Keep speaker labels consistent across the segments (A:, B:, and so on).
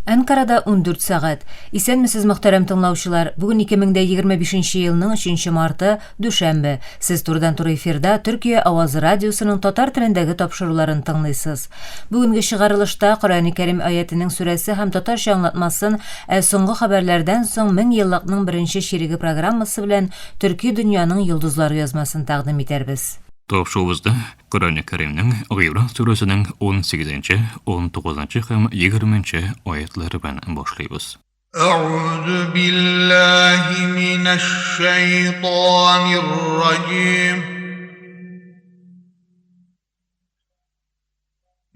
A: Анкарада 14 сағат. Исәнмесез мөхтәрәм тыңлаучылар, бүген 2025 елның 3 марты, дүшәмбе. Сез турыдан-туры эфирда Төркия авазы радиосының татар телендәге тапшыруларын тыңлыйсыз. Бүгенге чыгарылышта Коръән Кәрим аятының сүрәсе һәм татарча аңлатмасын, соңгы хәбәрләрдән соң 1000 еллыкның беренче чириге программасы белән Төрки дөньяның йолдызлары язмасын тәкъдим итәрбез.
B: Топшуыбызда Коръән Кәримнең Гыйран сүрәсенең 18-нче, 19-нчы һәм 20-нче аятлары белән башлыйбыз.
C: أعوذ بالله من الشيطان الرجيم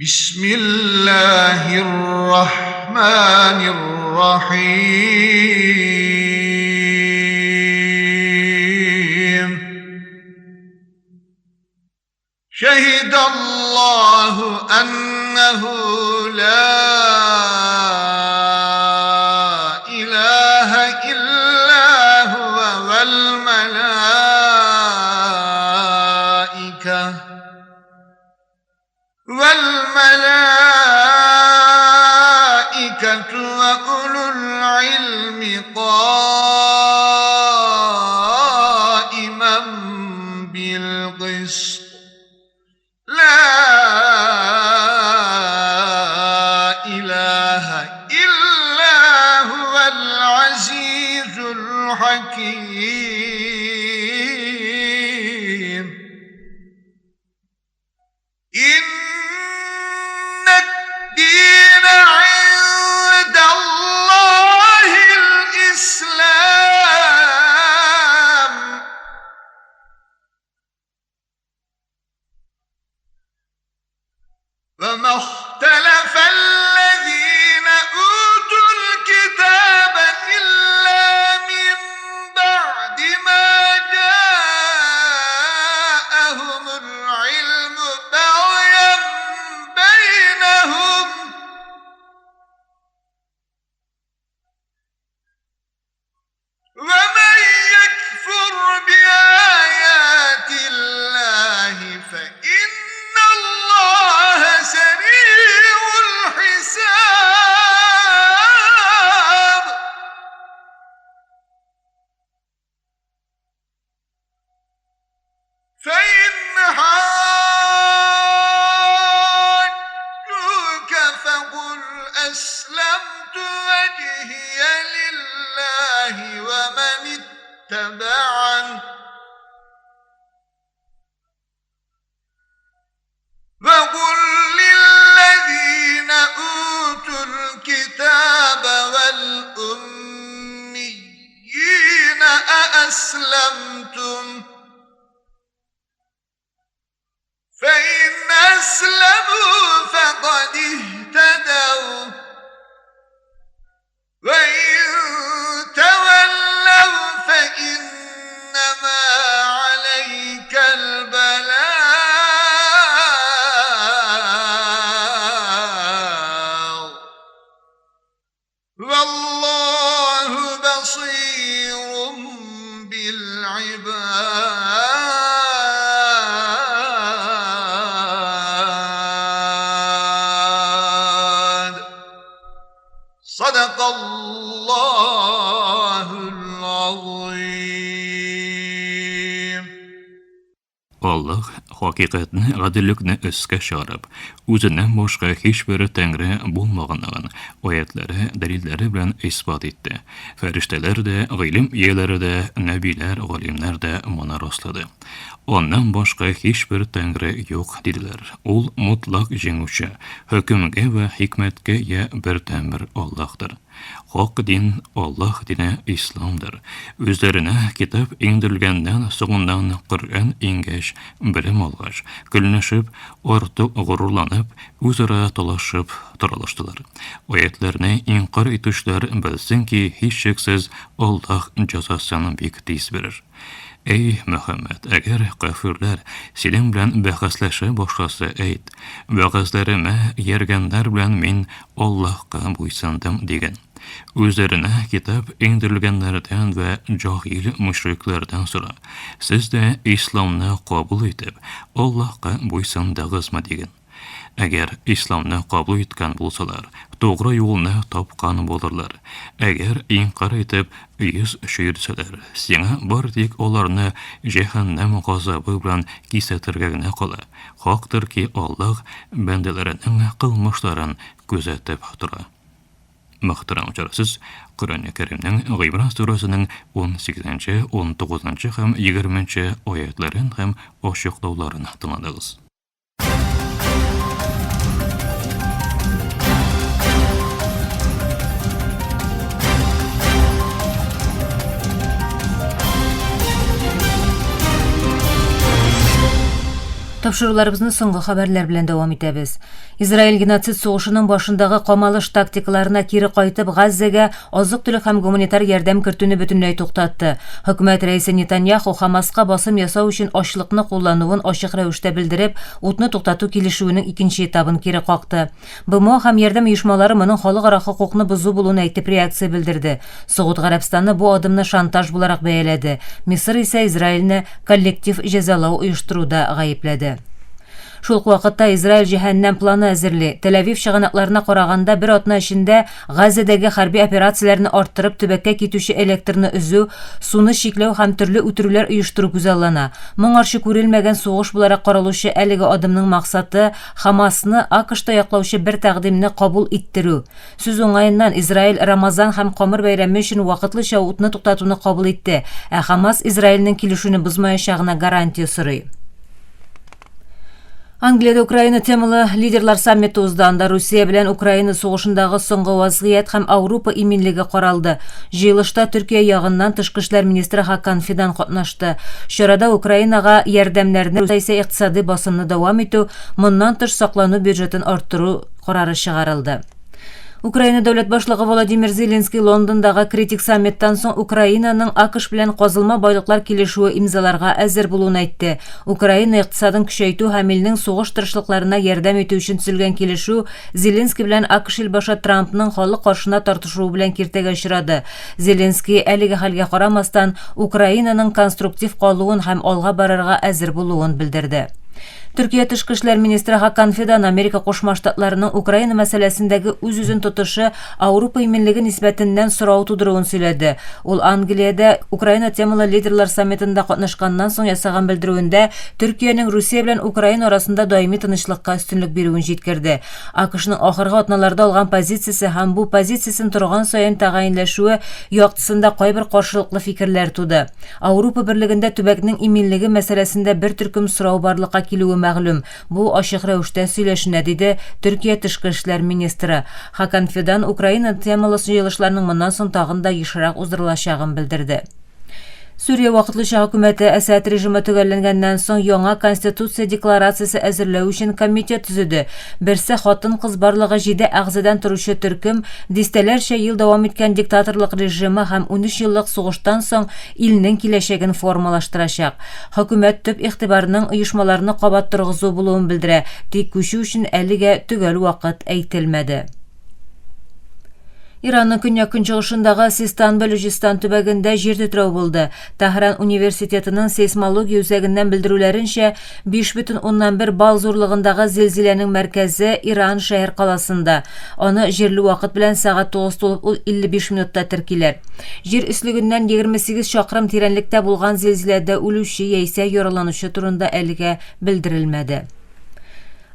C: بسم الله الرحمن الرحيم شهد الله أنه لا إله إلا هو والملائكة وأولو العلم قائما بالقسط لا إله إلا هو العزيز الحكيم إن الدين عند الله الإسلام وما اختلف الذين أوتوا الكتاب إلا من بعد ما جاءهم العلم بغيا بينهم ومن يكفر بآيات الله فإن الله سريع الحساب فإن حاجوك فقل أسلمت وجهي لله ومن اتبعني وقل للذين أوتوا الكتاب والأميين أأسلمتم فإن أسلموا فقد اهتدوا وإن تولوا فإنما عليك البلاغ والله بصير بالعباد صدق الله العظيم
B: Allah hakikatni, adillikni üskə şarab, özündən başqa heç bir təngri bulmağından ayətləri, dəlilləri bilən isbat etdi. Fəriştələr də, ilim yeləri də, nəbilər, alimlər də buna rastladı. Ondan başqa heç bir təngri yox dedilər. Ol mutlaq jengüçü, hökümgə və hikmətgə bir təmir Allah'dır. Hak din Allah dini İslam'dır. Üzlerine kitap indirilgenden soğundan Kur'an ingeş, bilim algaç, gülünüşüp, ortuk gururlanıp, üzere dolaşıp turalaştılar. Ayetlerini inkar etişler bilsin ki hiç şeksiz Allah cezasını büyük diz verir. Ey Muhammed, əgər qəfirlər senin bilən bəxəsləşə başlasa əyid, bəxəslərimə yergənlər bilən min Allahqa buysandım degen. Üzerine kitap indirilgenlerden ve cahil müşriklerden sonra siz de İslam'ını kabul edip Allah'a buysandınız mı degen. Әгәр исламны кабул иткән булсалар, тогры юлны тапкан булырлар. Әгәр инкар итеп йөз шуйырсалар, сиңа бар тик аларны җәһәннәм газабы белән кисәтергә генә кала. Хактыр ки Аллаһ бәндәләренең кылмышларын күзәтеп тора. Мөхтәрәм җарсыз, Коръән-и Кәримнең Гыйбран сүрәсенең 18-нче, 19-нчы һәм 20-нче аятларын һәм ачыклауларын тыңладыгыз.
A: Тапшыруларыбызны соңгы хәбәрләр белән дәвам итәбез. Израиль геноцид сугышының башындагы камалыш тактикаларына кире кайтып, Газзага азык-төлек һәм гуманитар ярдәм кертүне бөтенләй туктатты. Хөкүмәт рәисе Нетаньяху Хамаска басым ясау өчен ачлыкны куллануын ачык рәвештә белдереп, утны туктату килешүенең икенче этабын кире какты. БМО һәм ярдәм оешмалары моның халыкара хокукны бозу булуын әйтеп реакция белдерде. Сауд Гарәбстаны бу адымны шантаж буларак бәяләде. Мисыр исә Израильне коллектив җәзалау оештыруда гаепләде. Шул ук вакытта Израиль җәһәннәм планы әзерли. Тель-Авив чыганакларына караганда бер атна эчендә Газзадагы хәрби операцияләрне арттырып, төбәккә китүче электрны өзү, суны чикләү һәм төрле үтерүләр оештыру күзаллана. Моңарчы күрелмәгән сугыш буларак каралучы әлеге адымның максаты Хамасны АКШта яклаучы бер тәкъдимне кабул иттерү. Сүз уңаеннан Израиль Рамазан һәм Камыр бәйрәме өчен вакытлыча утны туктатуны кабул итте, ә Хамас Израильнең килешүне бозмаячагына гарантия сорый. Англиядә Украина темалы лидерлар саммиты узды. Анда Русия белән Украина сугышындагы соңгы вазгыять һәм Авропа иминлеге каралды. Җыелышта Төркия ягыннан тышкы эшләр министры Хакан Фидан катнашты. Чарада Украинага ярдәмнәрне исә икътисади басымны дәвам итү, моннан тыш саклану бюджетын арттыру карары чыгарылды. Украина дәүләт башлыгы Владимир Зеленский Лондондагы критик саммиттан соң Украинаның АКШ белән казылма байлыклар килешүе имзаларга әзер булуын әйтте. Украина икътисадын көчәйтү һәм илнең сугыш тырышлыкларына ярдәм итү өчен төзелгән килешү Зеленский белән АКШ илбашы Трампның халык каршына тартышуы белән киртәгә очрады. Зеленский әлеге хәлгә карамастан Украинаның конструктив калуын һәм алга барырга әзер булуын белдерде. Төркия тышкы эшләр министры Хакан Фидан Америка Кушма Штатларының Украина мәсьәләсендәге үз-үзен тотышы Авропа иминлеге нисбәтеннән сорау тудыруын сөйләде. Ул Англиядә Украина темалы лидерлар саммитында катнашканнан соң ясаган белдерүендә Төркиянең Русия белән Украина арасында даими тынычлыкка өстенлек бирүен җиткерде. АКШның ахыргы атналарда алган позициясе һәм бу позициясын торган саен тәгаенләшүе яктысында кайбер каршылыклы фикерләр туды. Авропа берлегендә төбәкнең иминлеге мәсьәләсендә бер төркем сорау барлыкка килүе мәгълүм. Бу ачык рәвештә сөйләшенә, диде Төркия тышкы эшләр министры. Хакан Фидан Украина темалы җыелышларның моннан соң тагын да ешрак уздырылачагын белдерде. Сүрия вакытлыча хөкүмәте Әсәд режимы төгәлләнгәннән соң яңа конституция декларациясе әзерләү өчен комитет төзеде. Берсе хатын-кыз барлыгы 7 әгъзадан торучы төркем дистәләрчә ел дәвам иткән диктаторлык режимы һәм 13 еллык сугыштан соң илнең киләчәген формалаштырачак. Хөкүмәт төп игътибарының оешмаларны кабат торгызу булуын белдерә, тик күчү өчен әлегә төгәл вакыт әйтелмәде. Иранның көньяк-көнчыгышындагы Систан-Балучистан төбәгендә җир тетрәү булды. Тәһран университетының сейсмология үзәгеннән белдерүләренчә, 5,1 балл зурлыгындагы зилзиләнең мәркәзе Иран шәһәр каласында. Аны җирле вакыт белән сәгать 9 тулып 55 минутта теркиләр. Җир өслегеннән 28 чакрым тирәнлектә булган зилзиләдә үлүче яисә яраланучы турында әлегә белдерелмәде.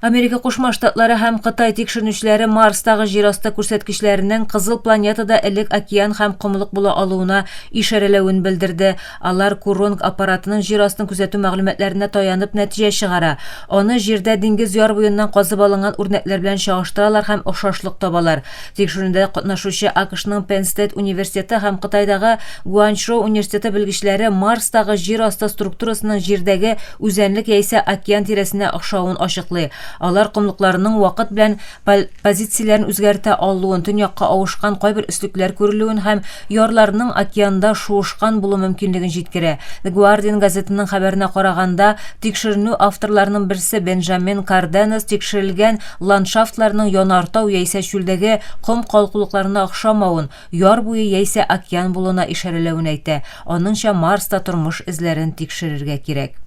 A: Америка Кушма Штатлары һәм Кытай тикшерүчеләре Марстагы җир асты күрсәткечләренең кызыл планетада элек океан һәм кумлык була алуына ишарәләвен белдерде. Алар Куронг аппаратының җир астын күзәтү мәгълүматларына таянып нәтиҗә чыгара. Аны җирдә диңгез яр буеннан казып алынган үрнәкләр белән чагыштыралар һәм охшашлык табалар. Тикшерүдә катнашучы АКШның Penn State университеты һәм Кытайдагы Гуанчжоу университеты белгечләре Марстагы җир асты структурасының җирдәге үзәнлек яисә океан тирәсенә охшавын ачыклый. Алар кумлыкларының вакыт белән позицияләрен үзгәртә алуын, төньякка авышкан кайбер өслекләр күрелүен һәм ярларның океанда шуышкан булу мөмкинлеген җиткерә. The Guardian газетының хәбәренә караганда, тикшерү авторларының берсе Бенджамин Карденес тикшерелгән ландшафтларның янартау яисә чүлдәге ком калкулыкларына охшамавын, яр буе яисә океан булуына ишарәләвен әйтә. Аныңча Марста тормыш эзләрен тикшерергә кирәк.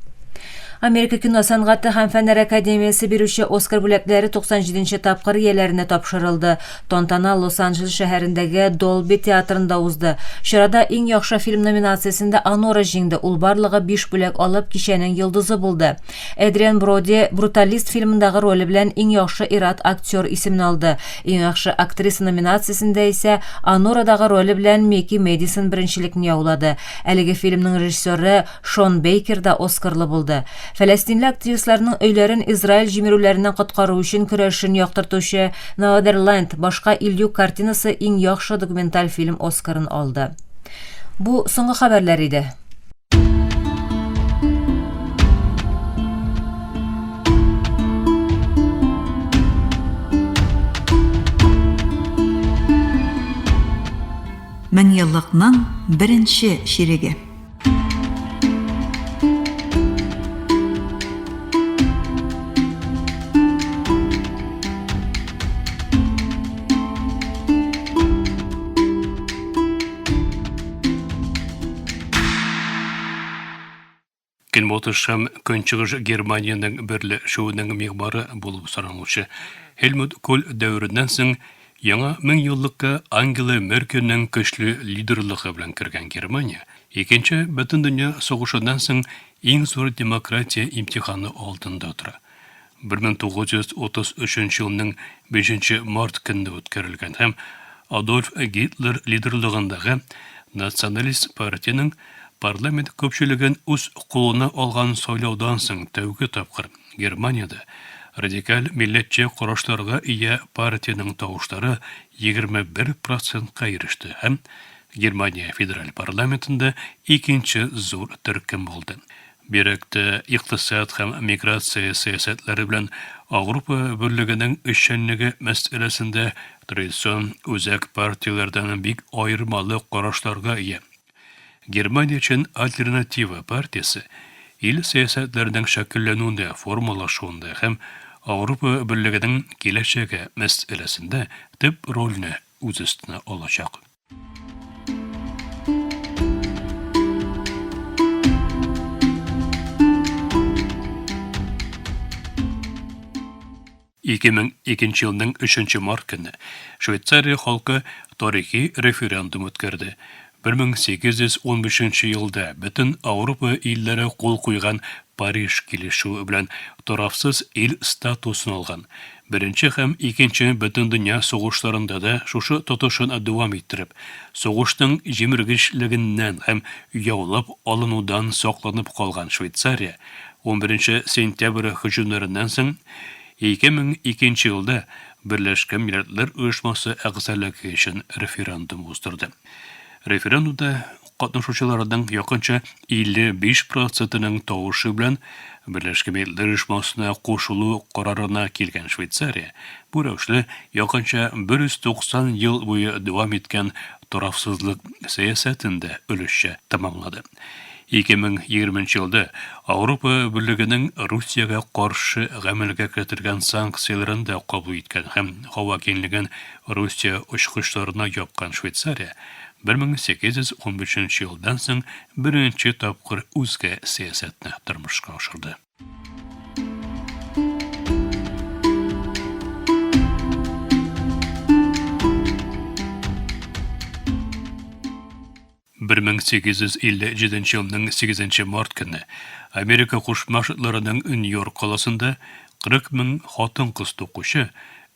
A: Amerika Kino Sanatı һәм Фәннәр Академиясе бирүче Оскар бүләкләре 97-нче тапкыр ияләренә тапшырылды. Тантана Лос-Анджелес шәһәрендәге Dolby театрында узды. Чарада иң яхшы фильм номинациясендә Анора җиңде. Ул барлыгы 5 бүләк алып кичәнең йолдызы булды. Эдриан Броди Бруталист фильмындагы роле белән иң яхшы ир-ат актер исемен алды. Иң яхшы актриса номинациясендә исә Анорадагы роле белән Микки Мэдисон беренчелекне яулады. Әлеге фильмның режиссеры Шон Бейкер да Оскарлы булды. Фәләстинле активистларның өйләрен Израиль җимерүләреннән коткару өчен көрәшен яктыртучы Netherland башка Илью картинасы иң яхшы документаль фильм Оскарын алды. Бу соңгы хәбәрләр иде.
D: Мен еллыкның беренче ширеге.
B: Көнбатыш һәм Көнчыгыш Германияның берле шуының мигбары булып саналучы Хельмут Коль дәвереннән соң яңа 1000 еллыкка Ангела Меркельнең көчле лидерлыгы белән кергән Германия икенче бөтен дөнья сугышыннан соң иң зур демократия имтиханы алдында тора. 1933 елның 5 март көнне үткәрелгән һәм Адольф Гитлер лидерлыгындагы националист партияның парламент көпчелеген үз кулына алган сайлаудан соң тәүге тапкыр Германияда радикаль милләтче карашларга ия партияның тавышлары 21%-ка иреште һәм Германия федераль парламентында икенче зур төркем булды. Бирәктә икътисад һәм миграция сәясәтләре белән Авропа Берлегенең эшчәнлеге мәсьәләсендә традицион үзәк партияләрдән бик аермалы карашларга ия. Германия өчен альтернатива партиясы ил сәясәтләренең шәкилләнүендә, формалашуында һәм Авропа Берлегенең киләчәге мәсьәләсендә төп рольне үз өстенә алачак. Елның 3 март көнне Швейцария халкы тарихи референдум үткәрде. 1815 елда бөтен Авропа илләре кул куйган Париж килешүе белән тарафсыз ил статусын алган. Беренче һәм икенче бөтен дөнья сугышларында да шушы тотышын дәвам иттереп, сугышның җимергечлегеннән һәм яулап алынудан сакланып калган Швейцария 11 сентябрь һөҗүмнәреннән соң 2002 елда Берләшкән Милләтләр Оешмасы әгъзалыгы өчен референдум уздырды. Референдумда катнашучыларның якынча 55%-ның тавышы белән Берләшкән Милләтләр Оешмасына кушылу карарына килгән Швейцария бу рәвешле якынча 190 ел буе дәвам иткән тарафсызлык сәясәтендә өлешчә тәмамлады. 2020 елда Авропа Берлегенең Русиягә каршы гамәлгә кертелгән санкцияләрен дә кабул иткән һәм һава киңлеген Русия очкычларына япкан Швейцария 1815 елдан соң беренче тапкыр үзгә сәясәтне тормышка ашырды. Бер 1857 елның 8 март көнне Америка Кушма Штатларының Нью-Йорк каласында 40 000 хатын-кыз тукучы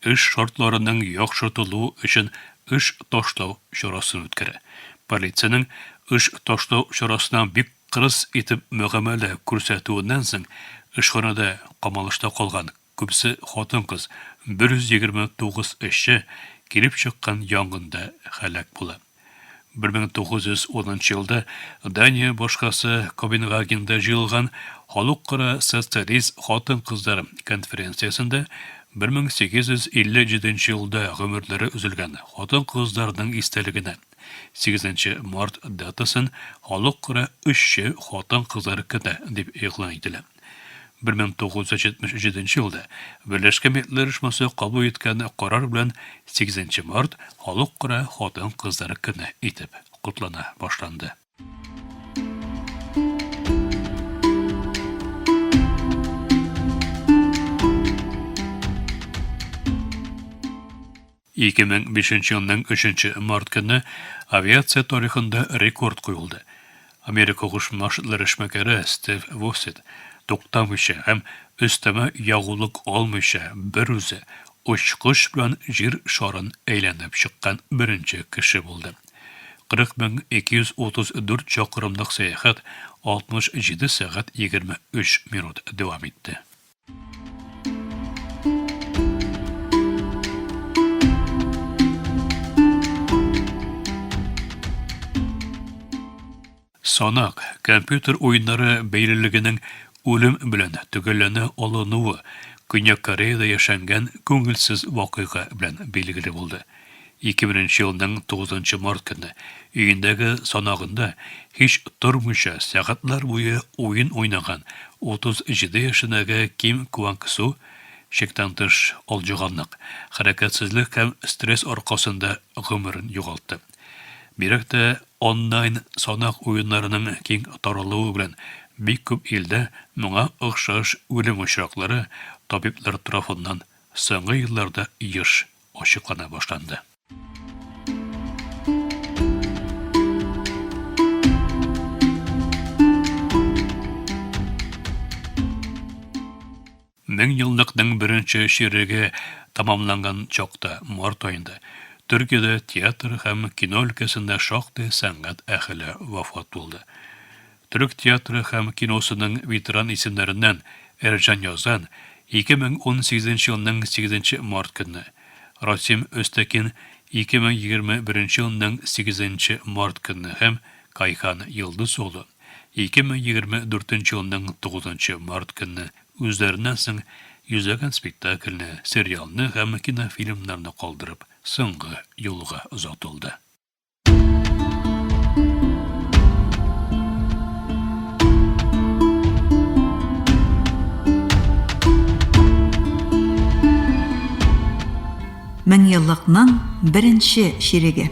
B: эш шартларының яхшыртылуы өчен эш ташлау чарасын үткәрә. Полициянең эш ташлау чарасына бик кырыс итеп мөгамәлә күрсәтүеннән соң эшханада камалышта калган күпсе хатын-кыз 129 эшче килеп чыккан янгында һәлак була. 1910 елда Дания башкасы Копенгагенда җыелган Халыкара социалист хатын-кызлар конференциясендә 1857 елда гомерләре үзелгән хатын-кызларның истәлегенә 8 март датасын Халыкара эшче хатын-кызлар көне дип игълан ителә. 1977 елда Берләшкән Милләтләр Оешмасы кабул иткән карар белән 8 март Халыкара хатын-кызлар көне итеп кутлана башланды. 2005 елның 3 март көне авиация тарихында рекорд куелды. Америка Кушма Штатлары эшмәкәре Стив Восет туктамыйча һәм өстәмә ягулык алмыйча бер үзе очкыш белән җир шарын әйләнеп чыккан беренче кеше булды. 40,234 чакрымлык сәяхәт 67 сәгать 23 минут дәвам итте. Санак, компьютер ойыннары бәйлелегенең үлем белән төгәлләнә алынуы Көньяк Кореяда яшәнгән күңелсез вакыйга белән билгеле булды. 2000 елның 9 март көне өендәге санагында һич тормыйча сәгатьләр буе уен уйнаган 37 яшендәге Ким Кванг-су шектән тыш алҗыганлык, хәрәкәтсезлек һәм стресс аркасында гомерен югалтты. Бирәктә онлайн санак уеннарының киң таралуы белән бик күп илдә моңа охшаш үлем очраклары табиблар тарафыннан соңгы елларда еш ачыклана башланды. Мең еллыкның беренче ширеге тамамланган чакта март айында Төркиядә театр һәм кино өлкәсендә шактый сәнгать әһеле вафат булды. Төрек театры һәм киносының ветеран исемнәреннән Эрҗан Язан 2018 елның 8 март көне, Расим Өстәкин 2021 елның 8 март көне һәм Кайхан Йылдыз улы 2024 елның 9 март көне үзләреннән соң йөзләгән спектакльне, сериалны һәм кинофильмнарны калдырып, соңгы юлга озатылды.
D: Мең еллыкның беренче ширеге.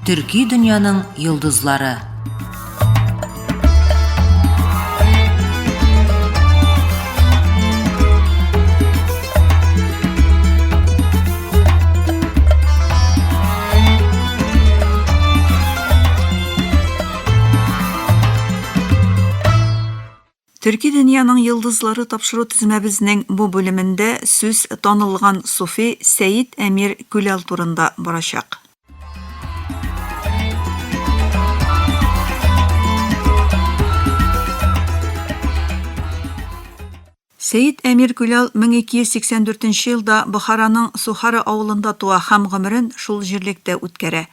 A: Төрки дөньяның йолдызлары.
D: Төрки дөньяның йылдызлары тапшыру тизмәбезнең бу бүлемендә сүз танылган суфи Сәйид Әмир Күләл турында барачак. Сәйид Әмир Күләл 1284 елда Бохараның Сухара авылында туа һәм гомерен шул җирлектә үткәрә.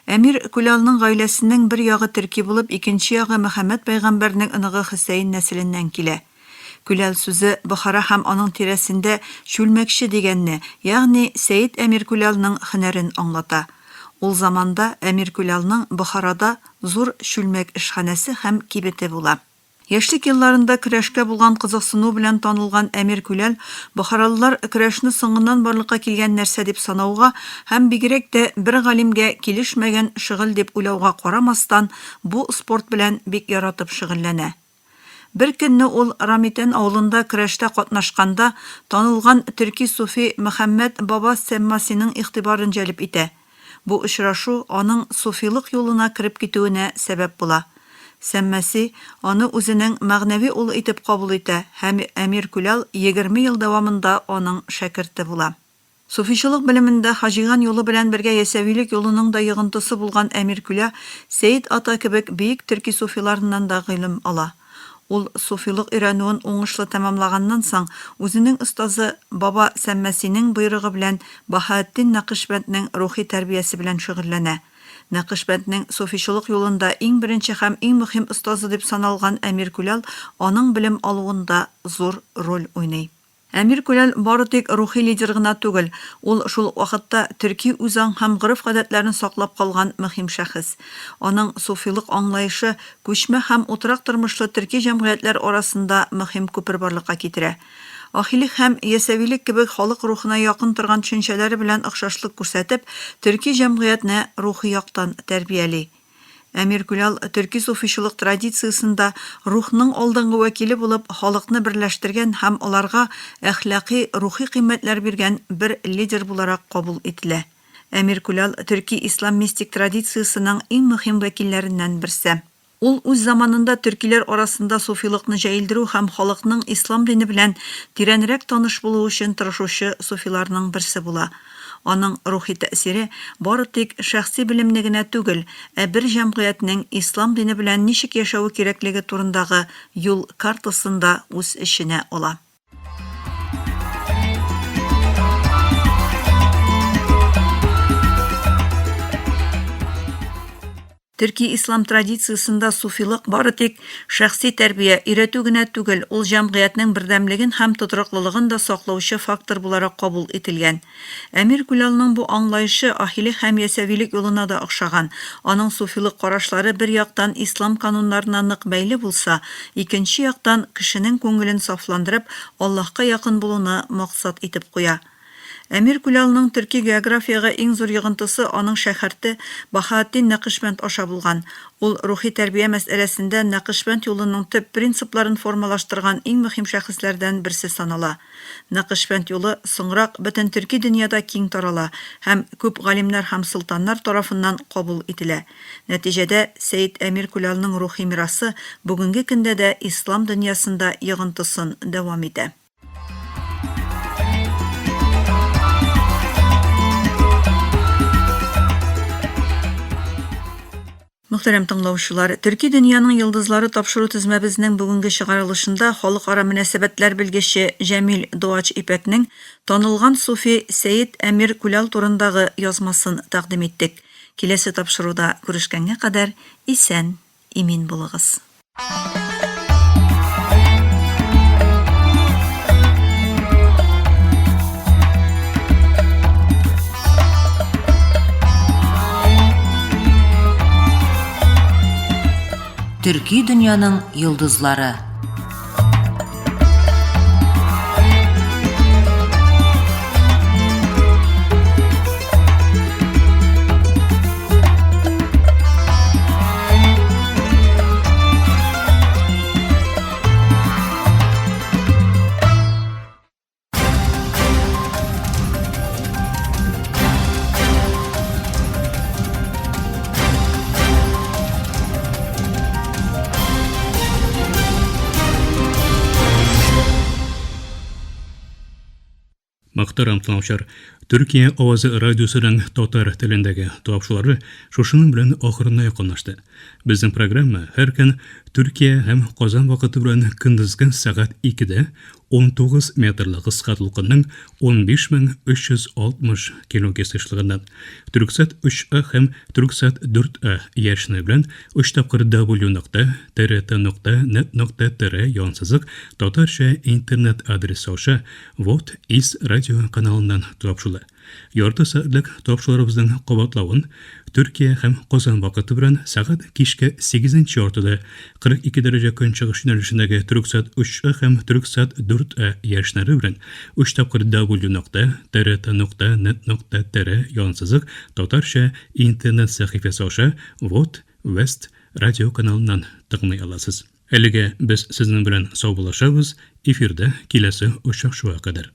D: Әмир Күләлнең гаиләсенең бер ягы төрки булып, икенче ягы Мөхәммәд пәйгамбәрнең ыныгы Хөсәйн нәселеннән килә. Күләл сүзе Бохара һәм аның тирәсендә чүлмәкче дигәнне, ягъни Сәйид Әмир Күләлнең һөнәрен аңлата. Ул заманда Әмир Күләлнең Бохарада зур чүлмәк эшханәсе һәм кибете була. Яшьлек елларында көрәшкә булган кызыксыну белән танылган Әмир Күләл Бохаралылар көрәшне соңыннан барлыкка килгән нәрсә дип санауга һәм бигрәк тә бер галимгә килешмәгән шөгыль дип уйлауга карамастан, бу спорт белән бик яратып шөгыльләнә. Бер көнне ул Рамитән авылында көрәштә катнашканда танылган төрки суфи Мөхәммәд баба Сәммасиның игътибарын җәлеп итә. Бу очрашу аның суфилык юлына кирип китүенә сәбәп була. Сәммәси аны үзенең мәгънәви улы итеп кабул итә һәм Әмир Күләл 20 ел дәвамында аның шәкерте була. Суфичылык белемендә хаҗиган юлы белән бергә ясәвилек юлының да йыгынтысы булган Әмир Күлә Сәйид ата кебек бийек төрки суфиларыннан да гыйлем ала. Ул суфилык өйрәнүен уңышлы тәмамлаганнан соң үзенең остазы баба Сәммәсинең буйрыгы белән Баһаэтдин Нақшбәнднең рухи тәрбиясе белән шөгыльләнә. Нақшбәнднең суфичылык юлында иң беренче һәм иң мөһим остазы дип саналган Әмир Күләл аның белем алуында зур роль уйный. Әмир Кулал бары тик рухи лидер гына түгел, ул шул ук вакытта төрки үзаң һәм гореф-гадәтләрен саклап калган мөһим шәхес. Аның суфилык аңлаешы күчмә һәм утырак тормышлы төрки җәмгыятьләр арасында мөһим күпер барлыкка китерә. Ахилик һәм ясәвилек кебек халык рухына якын торган төшенчәләре белән охшашлык күрсәтеп, төрки җәмгыятьне рухи яктан тәрбияли. Әмир Кулал төрки суфичылык традициясендә рухның алдынгы вәкиле булып, халыкны берләштергән һәм аларга әхлакый, рухи кыйммәтләр биргән бер лидер буларак кабул ителә. Әмир Кулал төрки ислам мистик традициясенең иң мөһим вәкилләреннән берсе. Ул үз заманында төркиләр арасында суфилыкны җәелдерү һәм халыкның ислам дине белән тирәнрәк таныш булу өчен тырышучы суфиларның берсе була. Аның рухи тәэсире бары тик шәхси белемне генә түгел, ә бер җәмгыятьнең ислам дине белән ничек яшәү кирәклеге турындагы юл картасында үз эченә ала. Төрки ислам традициясендә суфилык бары тик шәхси тәрбия, өйрәтү генә түгел, ул җәмгыятьнең бердәмлеген һәм тотрыклылыгын да саклаучы фактор буларак кабул ителгән. Әмир Кулалның бу аңлаешы ахилик һәм ясәвилек юлына да охшаган. Аның суфилык карашлары бер яктан ислам кануннарына нык бәйле булса, икенче яктан кешенең күңелен сафландырып, Аллаһка якын булуны максат итеп куя. Әмир Кулалның төрки географияга иң зур йогынтысы аның шәһәрте Баһаатдин Нақшбанд аша булган. Ул рухи тәрбия мәсьәләсендә Нақшбанд юлының төп принципларын формалаштырган иң мөһим шәхесләрдән берсе санала. Нақшбанд юлы соңрак бөтен төрки дөньяда киң тарала һәм күп галимнәр һәм солтаннар тарафыннан кабул ителә. Нәтиҗәдә Сәйид Әмир Кулалның рухи мирасы бүгенге көндә дә ислам дөньясында йогынтысын дәвам итә. Мөхтәрәм тыңлаучылар, Төрки дөньяның йолдызлары тапшыру тезмәбезнең бүгенге чыгарылышында халыкара мөнәсәбәтләр белгече Җәмил Дуач Ипәкнең танылган суфи Сәйид Әмир Кулал турындагы язмасын тәкъдим иттек. Киләсе тапшыруда күрешкәнгә кадәр исән, имин булыгыз.
A: Төрки дөньяның йолдызлары.
B: Мөхтәрәм тыңлаучылар, Төркия авазы радиосының татар телендәге тапшырулары шушының белән ахырына якынлашты. Безнең программа һәр көн Төркия һәм Казан вакыты белән көндезге сәгать 2дә 19 метрлы кыска толкынның 15360 кГц эшлегеннән Түрксат 3А һәм Түрксат 4А яшьне белән 3 тапкыр w.trt.net.tr янсызык татарча интернет адресы аша Вот из радио каналыннан тапшырыла. Ярты сәгатьлек тапшыруларыбызның кабатлавын Төркия һәм Казан вакыты белән сәгать кичке 8нче яртыда 42 дәрәҗә көнчыгыш юнәлешендәге Түрксат 3А һәм Түрксат 4А яшьнәре белән 3 тапкыр w.trt.net.tr янсызык татарча интернет сәхифәсе аша Вот West радио каналыннан тыңлый аласыз. Әлегә без сезнең белән сау булышабыз. Эфирдә киләсе очрашуга кадәр.